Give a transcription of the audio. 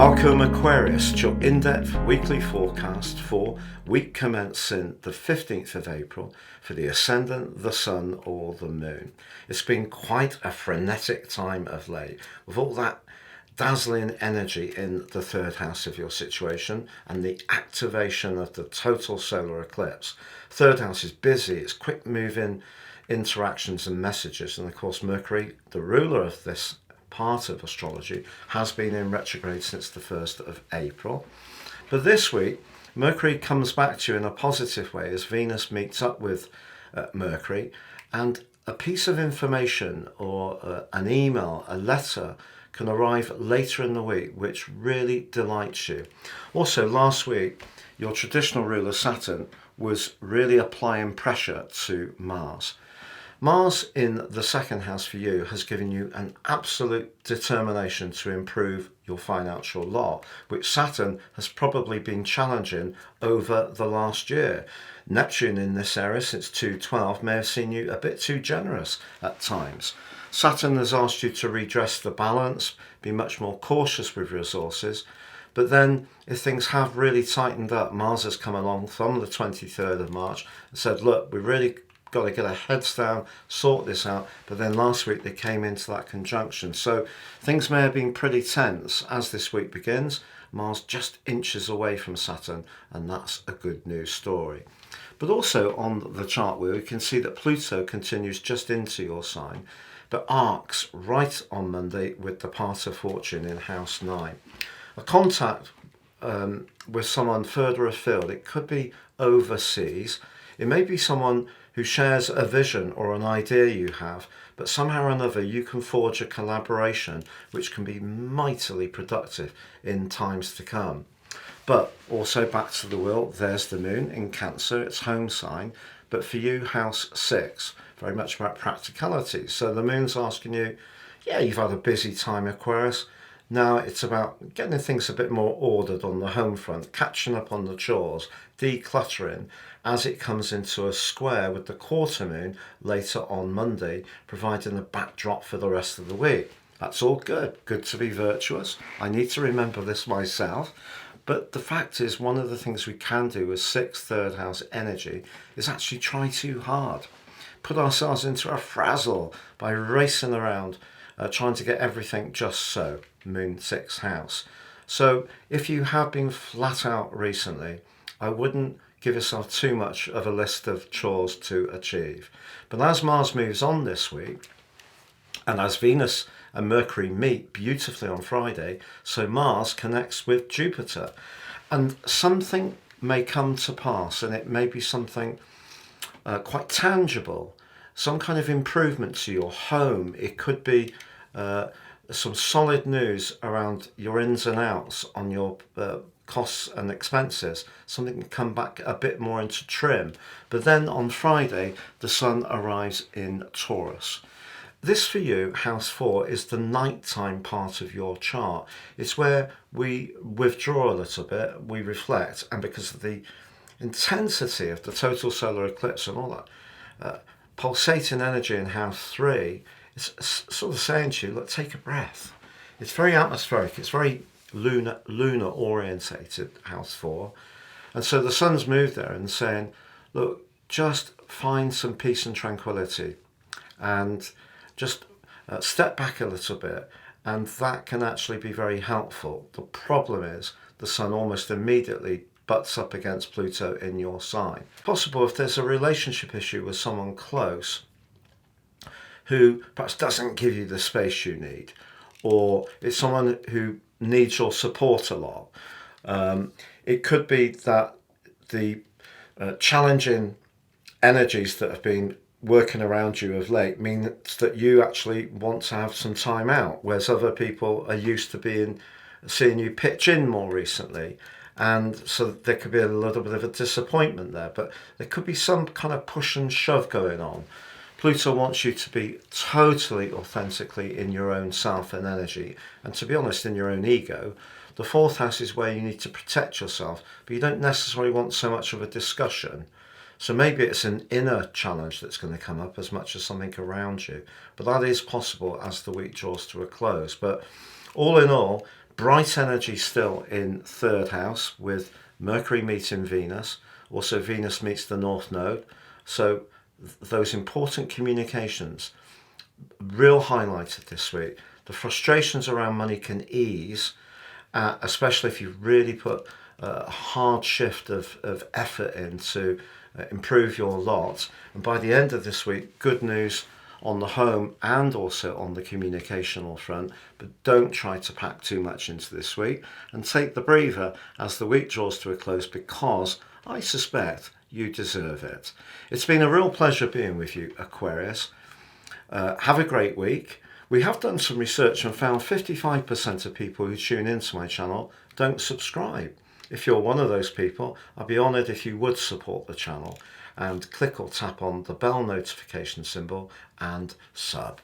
Welcome Aquarius to your in-depth weekly forecast for week commencing the 15th of April for the Ascendant, the Sun or the Moon. It's been quite a frenetic time of late with all that dazzling energy in the third house of your situation and the activation of the total solar eclipse. Third house is busy, it's quick moving interactions and messages, and of course Mercury, the ruler of this part of astrology, has been in retrograde since the 1st of April. But this week, Mercury comes back to you in a positive way as Venus meets up with Mercury, and a piece of information or an email, a letter, can arrive later in the week, which really delights you. Also, last week, your traditional ruler Saturn was really applying pressure to Mars. Mars in the second house for you has given you an absolute determination to improve your financial lot, which Saturn has probably been challenging over the last year. Neptune in this area since 2012 may have seen you a bit too generous at times. Saturn has asked you to redress the balance, be much more cautious with resources. But then if things have really tightened up, Mars has come along from the 23rd of March and said, look, we really got to get our heads down, sort this out. But then last week they came into that conjunction. So things may have been pretty tense as this week begins. Mars just inches away from Saturn, and that's a good news story. But also on the chart wheel, you can see that Pluto continues just into your sign, but arcs right on Monday with the path of fortune in house 9. A contact with someone further afield. It could be overseas. It may be someone who shares a vision or an idea you have, but somehow or another you can forge a collaboration which can be mightily productive in times to come. But also back to the wheel, there's the moon in Cancer, its home sign, but for you, house 6, very much about practicality. So the moon's asking you, yeah, you've had a busy time, Aquarius. Now it's about getting things a bit more ordered on the home front, catching up on the chores, decluttering as it comes into a square with the quarter moon later on Monday, providing a backdrop for the rest of the week. That's all good. Good to be virtuous. I need to remember this myself. But the fact is, one of the things we can do with 6th, third house energy is actually try too hard. Put ourselves into a frazzle by racing around, trying to get everything just so. Moon 6th house. So if you have been flat out recently, I wouldn't give yourself too much of a list of chores to achieve. But as Mars moves on this week, and as Venus and Mercury meet beautifully on Friday, so Mars connects with Jupiter, and something may come to pass, and it may be something quite tangible, some kind of improvement to your home. It could be some solid news around your ins and outs on your costs and expenses, something can come back a bit more into trim. But then on Friday, the sun arrives in Taurus. This for you, house 4, is the nighttime part of your chart. It's where we withdraw a little bit, we reflect, and because of the intensity of the total solar eclipse and all that pulsating energy in house 3, it's sort of saying to you, look, take a breath. It's very atmospheric, it's very lunar orientated, house 4. And so the sun's moved there and saying, look, just find some peace and tranquility and just step back a little bit, and that can actually be very helpful. The problem is the sun almost immediately butts up against Pluto in your sign. Possible if there's a relationship issue with someone close who perhaps doesn't give you the space you need, or it's someone who needs your support a lot. It could be that the challenging energies that have been working around you of late means that you actually want to have some time out, whereas other people are used to seeing you pitch in more recently. And so there could be a little bit of a disappointment there, but there could be some kind of push and shove going on. Pluto wants you to be totally authentically in your own self and energy, and to be honest, in your own ego. The 4th house is where you need to protect yourself, but you don't necessarily want so much of a discussion. So maybe it's an inner challenge that's going to come up as much as something around you, but that is possible as the week draws to a close. But all in all, Bright energy still in third house with Mercury meeting Venus. Also Venus meets the North Node. So those important communications, real highlighted this week. The frustrations around money can ease, especially if you really put a hard shift of effort in to improve your lot. And by the end of this week, good news on the home and also on the communicational front, but don't try to pack too much into this week and take the breather as the week draws to a close, because I suspect you deserve it. It's been a real pleasure being with you, Aquarius. Have a great week. We have done some research and found 55% of people who tune into my channel don't subscribe. If you're one of those people, I'd be honoured if you would support the channel and click or tap on the bell notification symbol and sub.